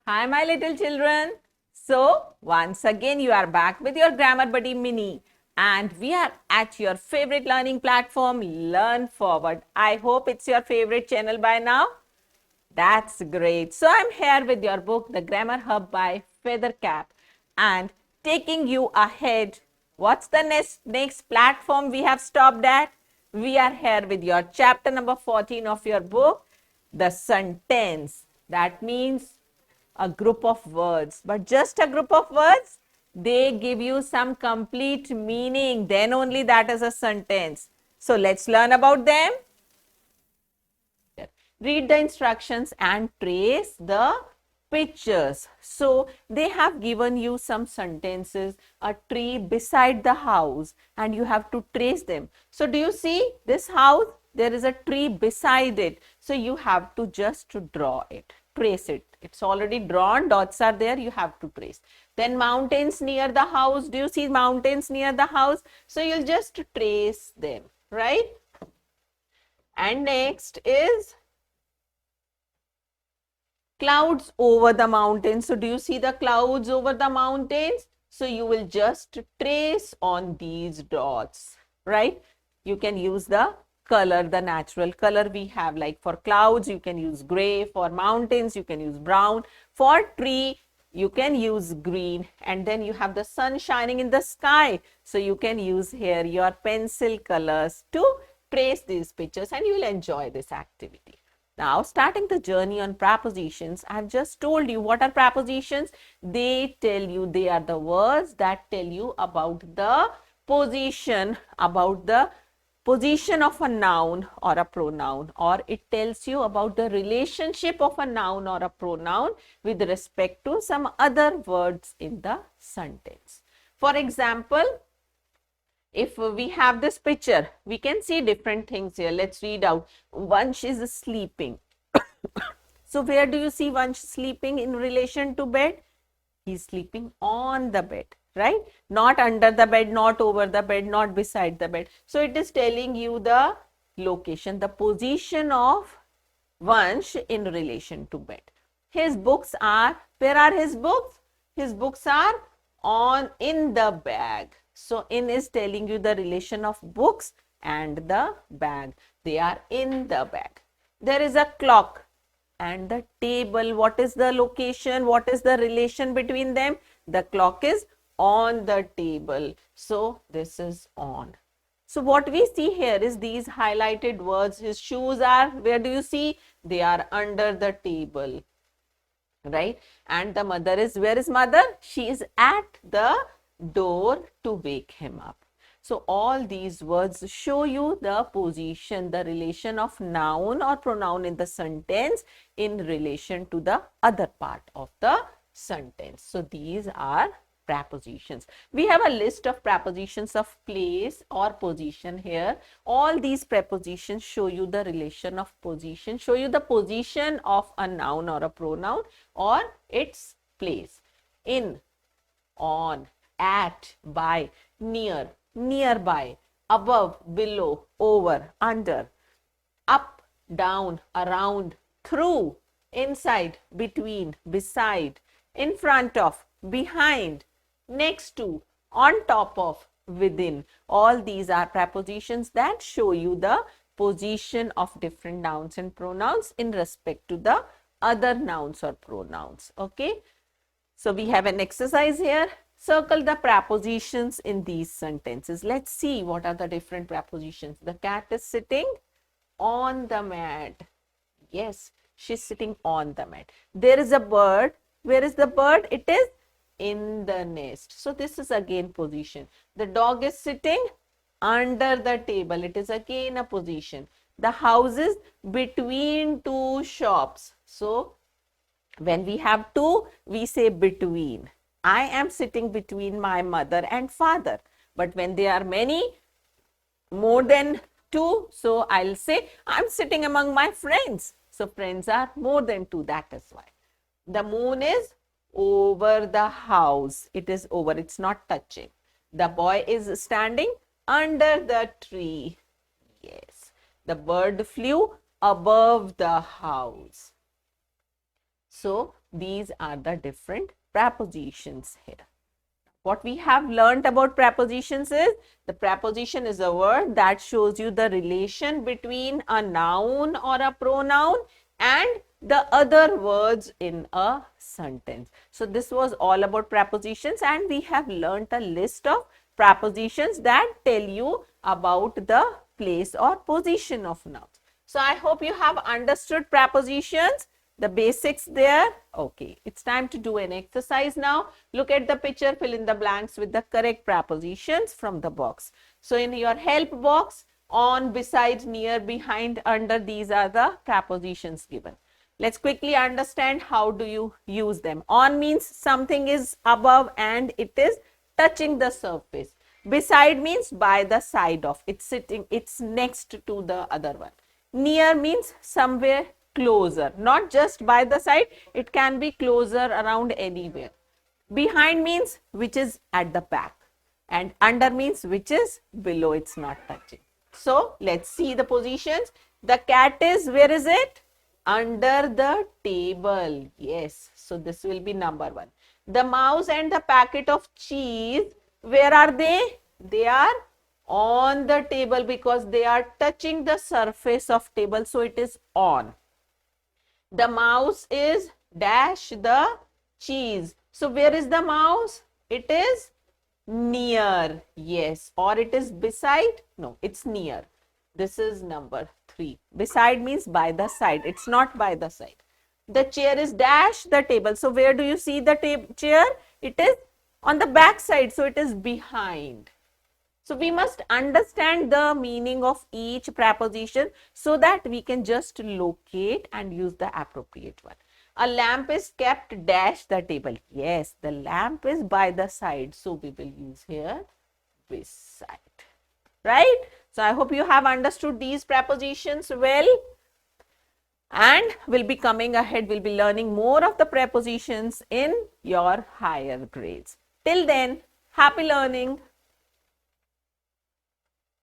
Hi, my little children. So, once again, you are back with your Grammar Buddy Mini, and we are at your favorite learning platform, Learn Forward. I hope it's your favorite channel by now. That's great. So, I'm here with your book, The Grammar Hub by Feathercap, and taking you ahead. What's the next platform we have stopped at? We are here with your chapter number 14 of your book, The Sentence. That means a group of words, but just a group of words, they give you some complete meaning, then only that is a sentence. So let's learn about them. Read the instructions and trace the pictures. So they have given you some sentences, a tree beside the house, and you have to trace them. So do you see this house? There is a tree beside it. So you have to just draw it, trace it. It's already drawn, dots are there, you have to trace. Then mountains near the house. Do you see mountains near the house? So you'll just trace them, right? And next is clouds over the mountains. So do you see the clouds over the mountains? So you will just trace on these dots, right? You can use the color, the natural color we have. Like for clouds, you can use gray. For mountains, you can use brown. For tree, you can use green. And then you have the sun shining in the sky. So you can use here your pencil colors to trace these pictures, and you will enjoy this activity. Now, starting the journey on prepositions, I have just told you what are prepositions. They tell you, they are the words that tell you about the position of a noun or a pronoun, or it tells you about the relationship of a noun or a pronoun with respect to some other words in the sentence. For example, if we have this picture, we can see different things here. Let's read out. Vansh is sleeping. So where do you see Vansh sleeping in relation to bed? He's sleeping on the bed, right? Not under the bed, not over the bed, not beside the bed. So it is telling you the location, the position of Vansh in relation to bed. His books are, where are his books? His books are in the bag. So in is telling you the relation of books and the bag. They are in the bag. There is a clock and the table. What is the location? What is the relation between them? The clock is on the table. So this is on. So what we see here is these highlighted words. His shoes are, where do you see? They are under the table, right? And the mother is, where is mother? She is at the door to wake him up. So all these words show you the position, the relation of noun or pronoun in the sentence in relation to the other part of the sentence. So these are prepositions. We have a list of prepositions of place or position here. All these prepositions show you the relation of position, show you the position of a noun or a pronoun or its place. In, on, at, by, near, nearby, above, below, over, under, up, down, around, through, inside, between, beside, in front of, behind, next to, on top of, within. All these are prepositions that show you the position of different nouns and pronouns in respect to the other nouns or pronouns. Okay. So we have an exercise here. Circle the prepositions in these sentences. Let's see what are the different prepositions. The cat is sitting on the mat. Yes, she's sitting on the mat. There is a bird. Where is the bird? It is in the nest. So this is again position. The dog is sitting under the table. It is again a position. The house is between two shops. So when we have two, we say between. I am sitting between my mother and father. But when there are many, more than two, so I'll say I'm sitting among my friends. So friends are more than two, that is why. The moon is over the house. It is over, it's not touching. The boy is standing under the tree. Yes. The bird flew above the house. So these are the different prepositions here. What we have learnt about prepositions is, the preposition is a word that shows you the relation between a noun or a pronoun and the other words in a sentence. So this was all about prepositions, and we have learnt a list of prepositions that tell you about the place or position of nouns. So I hope you have understood prepositions, the basics there. Okay, it's time to do an exercise now. Look at the picture, fill in the blanks with the correct prepositions from the box. So in your help box, on, beside, near, behind, under, these are the prepositions given. Let's quickly understand how do you use them. On means something is above and it is touching the surface. Beside means by the side of, it's sitting, it's next to the other one. Near means somewhere closer, not just by the side, it can be closer around anywhere. Behind means which is at the back, and under means which is below, it's not touching. So let's see the positions. The cat is, where is it? Under the table. Yes, so this will be number 1. The mouse and the packet of cheese, where are they? They are on the table because they are touching the surface of table, so it is on. The mouse is dash the cheese. So where is the mouse? It is near. Yes, or it is beside. No, it's near. This is number 3. Beside means by the side. It's not by the side. The chair is dash the table. So where do you see the chair? It is on the back side. So it is behind. So we must understand the meaning of each preposition so that we can just locate and use the appropriate one. A lamp is kept dash the table. Yes, the lamp is by the side. So we will use here beside. Right? So I hope you have understood these prepositions well. And we'll be coming ahead, we'll be learning more of the prepositions in your higher grades. Till then, happy learning.